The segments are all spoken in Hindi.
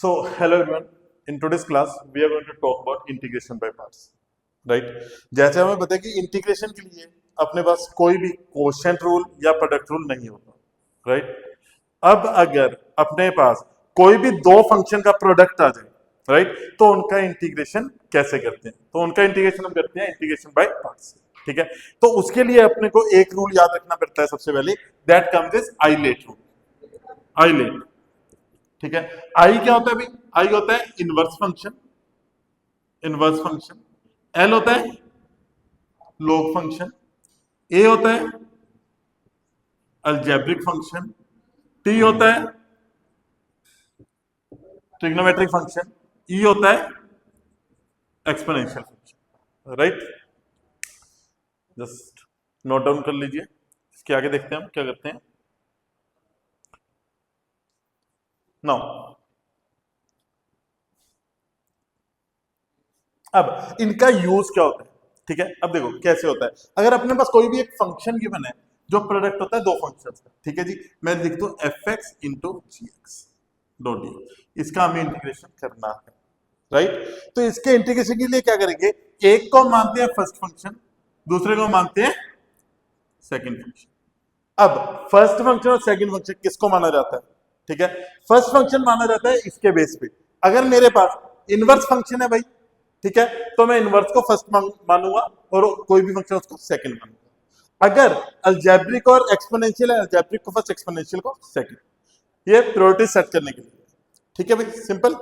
So, hello everyone. In today's class, we are going to talk about integration by parts. Right? जैसे हमें पता है कि इंटीग्रेशन के लिए अपने पास कोई भी कोशेंट रूल या प्रोडक्ट रूल नहीं होता. राइट? अब अगर अपने पास कोई भी दो फंक्शन का प्रोडक्ट आ जाए, राइट, तो उनका इंटीग्रेशन कैसे करते हैं? तो उनका इंटीग्रेशन हम करते हैं इंटीग्रेशन बाय पार्ट्स. ठीक है, तो उसके लिए अपने को एक रूल याद रखना पड़ता है सबसे पहले, that comes is ILATE rule. ILATE. ठीक है, आई क्या होता है भाई? आई होता है inverse function. Inverse function. L होता है लॉग फंक्शन. ए होता है अलजेब्रिक फंक्शन. टी होता है ट्रिग्नोमेट्रिक फंक्शन. ई होता है exponential function. Right, just note down कर लीजिए. इसके आगे देखते हैं हम क्या करते हैं. नाउ अब इनका यूज क्या होता है? ठीक है, अब देखो कैसे होता है. अगर अपने पास कोई भी एक फंक्शन गिवन है जो प्रोडक्ट होता है दो फंक्शंस का, ठीक है जी, मैं लिख दूं एफ एक्स इंटू जी एक्स डॉट डी. इसका हमें इंटीग्रेशन करना है. राइट, तो इसके इंटीग्रेशन के लिए क्या करेंगे? एक को मानते हैं फर्स्ट फंक्शन, दूसरे को मानते हैं सेकंड फंक्शन. अब फर्स्ट फंक्शन और सेकंड फंक्शन किसको माना जाता है? ठीक है, फर्स्ट फंक्शन माना जाता है इसके बेस पे. अगर मेरे पास इनवर्स फंक्शन है भाई, ठीक है, तो मैं इनवर्स को फर्स्ट मानूंगा और कोई भी फंक्शन उसको सेकंड मानूंगा. अगर अलजेब्रिक और एक्सपोनेंशियल है, अलजेब्रिक को फर्स्ट, एक्सपोनेंशियल को सेकंड. ये प्रायोरिटी सेट करने के लिए. ठीक है भाई, सिंपल.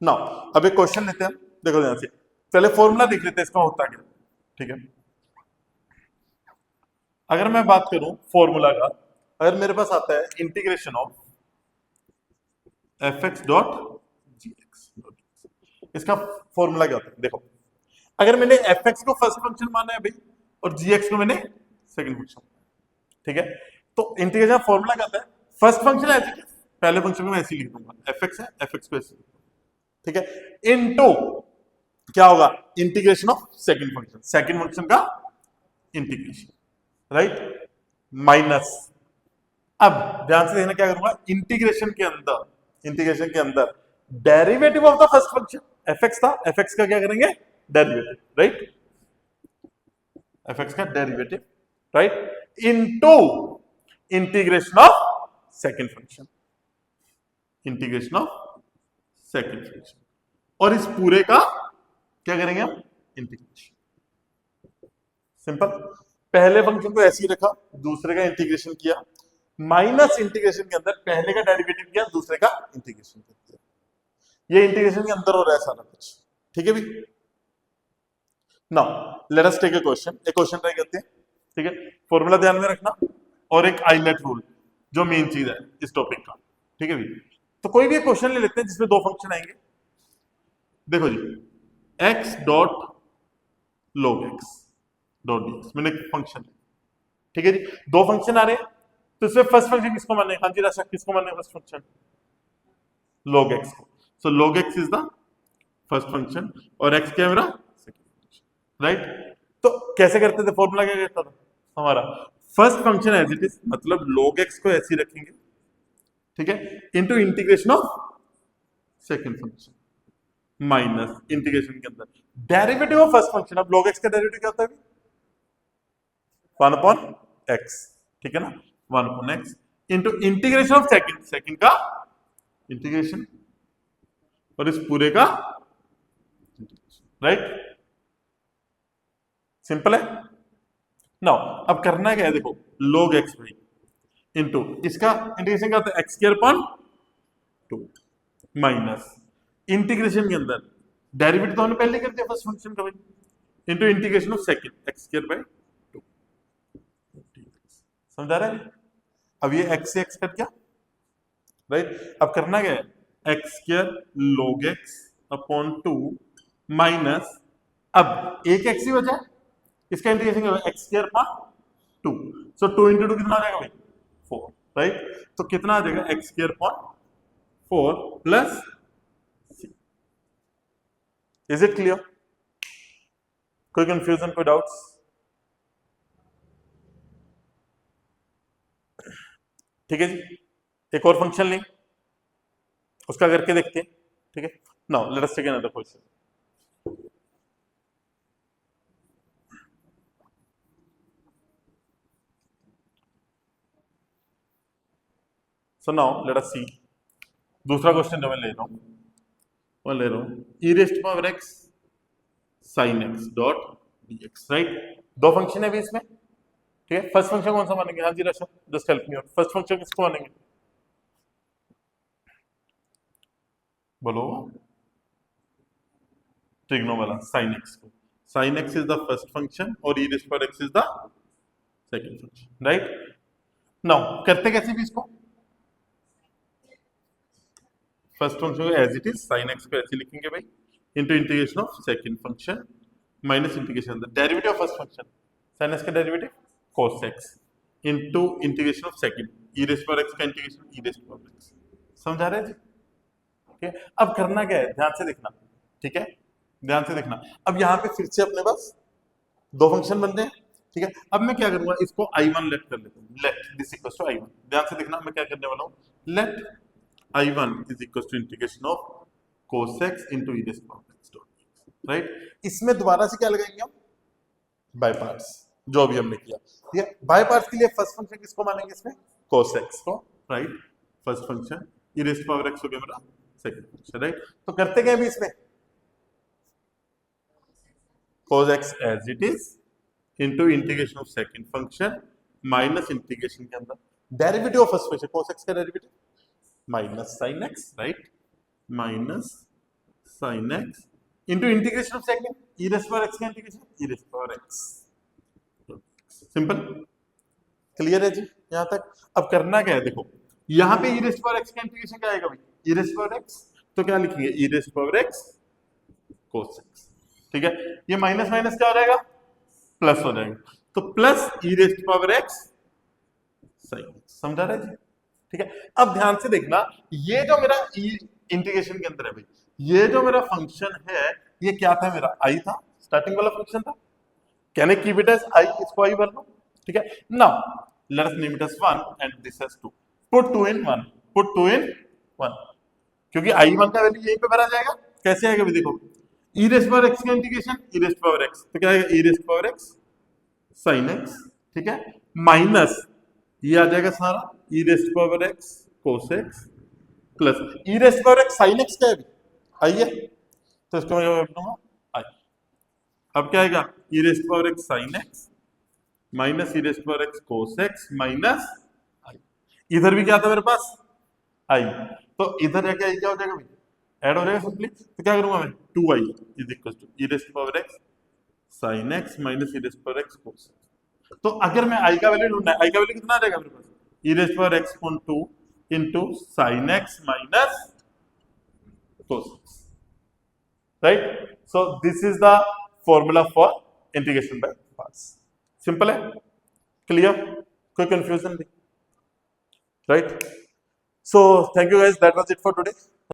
नाउ अब एक क्वेश्चन लेते हैं. देखो ध्यान से, पहले फॉर्मूला देख लेते हैं इसका होता क्या. ठीक है, अगर मैं बात करूं फॉर्मूला का, अगर मेरे पास आता है integration of F x dot G x, इसका फॉर्मूला क्या होता है? देखो, अगर मैंने एफ एक्स को फर्स्ट फंक्शन माना है भाई और जी एक्स को मैंने सेकंड फंक्शन, ठीक है, तो इंटीग्रेशन फॉर्मूला क्या होता है? फर्स्ट फंक्शन है पहले फंक्शन को मैं ऐसे लिख दूंगा, एफ एक्स है, एफ एक्स को ऐसे लिख दूंगा. ठीक है, इनटू क्या होगा? Integration of second function, second function का इंटीग्रेशन. Right, minus. अब ध्यान से देखना क्या करूंगा, इंटीग्रेशन के अंदर derivative of the first function F x था, एफ एक्स का क्या करेंगे? डेरिवेटिव. राइट, एफ एक्स का derivative. Right, into integration of second function, integration of second function. और इस पूरे का क्या करेंगे हम? इंटीग्रेशन. सिंपल. पहले फंक्शन को ऐसे ही रखा, दूसरे का इंटीग्रेशन किया, माइनस इंटीग्रेशन के अंदर पहले का डेरिवेटिव किया, दूसरे का इंटीग्रेशन किया. ये इंटीग्रेशन के अंदर हो रहा है सारा कुछ. ठीक है भी. Now let us take a question. एक क्वेश्चन ट्राई करते हैं. ठीक है, फॉर्मूला ध्यान में रखना और एक आइलेट रूल जो मेन चीज है इस टॉपिक का. ठीक है भी. तो कोई भी एक क्वेश्चन ले लेते हैं जिसमें दो फंक्शन आएंगे. देखो जी, x dot log x dot D, मैंने फंक्शन. ठीक है जी, दो फंक्शन आ रहे हैं, तो इसमें फर्स्ट फंक्शन किसको माने? हाँ जी राशा, किसको माने फर्स्ट फंक्शन? log x को. सो log x is the first function और x क्या है मेरा? Second function. राइट, तो कैसे करते थे? फॉर्मूला क्या कहता था हमारा? First function as it is, मतलब log x को ऐसे ही रखेंगे, ठीक है, into integration of second function minus integration के अंदर डेरिवेटिव ऑफ फर्स्ट फंक्शन. अब log x का डेरिवेटिव क्या होता है? 1 अपॉन x. ठीक है ना, 1 upon x into integration of second, second का इंटीग्रेशन और इस पूरे का इंटीग्रेशन. राइट, सिंपल है. नाउ अब करना क्या है? देखो, log x भाई इंटू इसका इंटीग्रेशन क्या होता है? x square upon 2 minus integration के अंदर डेरिवेटिव तो हमने पहले कर दिया फर्स्ट फंक्शन का भाई, into integration of second x square by 2. समझा रहा है? अब ये x से x कट गया. राइट, अब करना क्या है? x square log x upon 2 minus, अब एक x ही बचा है, इसका इंटीग्रेशन क्या होगा? x square upon 2. सो 2 इंटू 2 कितना आ जाएगा भाई? 4. राइट, तो कितना आ जाएगा? x square upon 4 plus. Is it clear? कोई कंफ्यूजन, कोई डाउट्स? ठीक है जी, एक और फंक्शन लें. उसका करके देखते हैं, ठीक है। Now let us take another question. So now let us see दूसरा क्वेश्चन जो मैं ले रहा हूं, मैं ले रहा हूं e raise power x sin x dot dx, right. दो फंक्शन है भी इसमें, ठीक है। फर्स्ट फंक्शन कौन सा मानेंगे? हाँ जी Rasha, just help me out. First function किसको मानेंगे? बोलो। ट्रिग्नो वाला sin x को। sin x is the first function और e raise power x is the second function, right. Now करते कैसे भी इसको? फर्स्ट फंक्शन को as it is sin x को ऐसे लिखेंगे भाई, into integration of second function minus integration the derivative of first function sin x का derivative cos x into integration of second e raise power x का integration e raise power x। समझा रहे जी? ठीक है। अब करना क्या है, ध्यान से देखना, ठीक है, ध्यान से देखना। अब यहाँ पे फिर से अपने पास दो फंक्शन बनते हैं, ठीक है। अब मैं क्या करूंगा, इसको I1 लेट कर लेता हूँ, let this equals to I1। ध्यान से देखना, मैं क्या करने वाला हूँ, let I1 is equals to integration of cos x into e raise power x dot, right. इसमें दोबारा से क्या लगाएंगे हम, बाय पार्ट्स, जो अभी हमने किया, ठीक है। बाय पार्ट्स के लिए फर्स्ट फंक्शन किसको मानेंगे इसमें, cos x को, right. First function e raise power x हो गया मेरा सेकंड फंक्शन, राइट। तो करते क्या भी इसमें, cos x as it is into integration of second function minus integration के अंदर derivative of first function cos x का derivative minus sin x, right, minus sin x into integration of second e raise power x का integration e raise power x। Simple, clear है जी यहां तक? अब करना क्या है, देखो यहां पे e रेज़ पावर x का इंटीग्रेशन क्या आएगा भाई, e रेज़ पावर x, तो क्या लिखेंगे e raise power x cos x, ठीक है। ये माइनस माइनस क्या हो जाएगा, प्लस हो जाएगा, तो plus e raise power x sin x। समझा रहे जी? ठीक है। अब ध्यान से देखना, ये जो मेरा इंटीग्रेशन के अंदर है भाई, ये जो मेरा फंक्शन है ये क्या था, मेरा i था, स्टार्टिंग वाला फंक्शन था। Can I keep it as i, इसको i भर लो, ठीक है। Now let us name it as 1 and this as 2, put 2 in 1, put 2 in 1, क्योंकि i1 का वैल्यू यहीं पे भरा जाएगा। कैसे आएगा भी देखो, e रेज़ पावर x का integration e raise power x, तो क्या आएगा e raise power x sin x, ठीक है, माइनस ये आ जाएगा सारा e raise power x cos x plus e raise power x sin x क्या है, आइए तो इसको मैं लिखूंगा i। अब क्या आएगा e raise power x sin x minus e raise power x cos x minus i। इधर भी क्या था मेरे पास i, तो इधर जाके i क्या हो जाएगा भाई, ऐड हो जाएगा सिंपली। तो क्या करूंगा मैं, 2i is equal to e raise power x sin x minus e raise power x cos x। तो अगर मैं i का वैल्यू ढूंढना है, i का वैल्यू कितना आ जाएगा मेरे पास, e raise power x upon 2 into sin x minus cos x, right. So this is the formula for integration by parts. Simple है, क्लियर, कोई कंफ्यूजन नहीं, right. So thank you guys, that was it for today.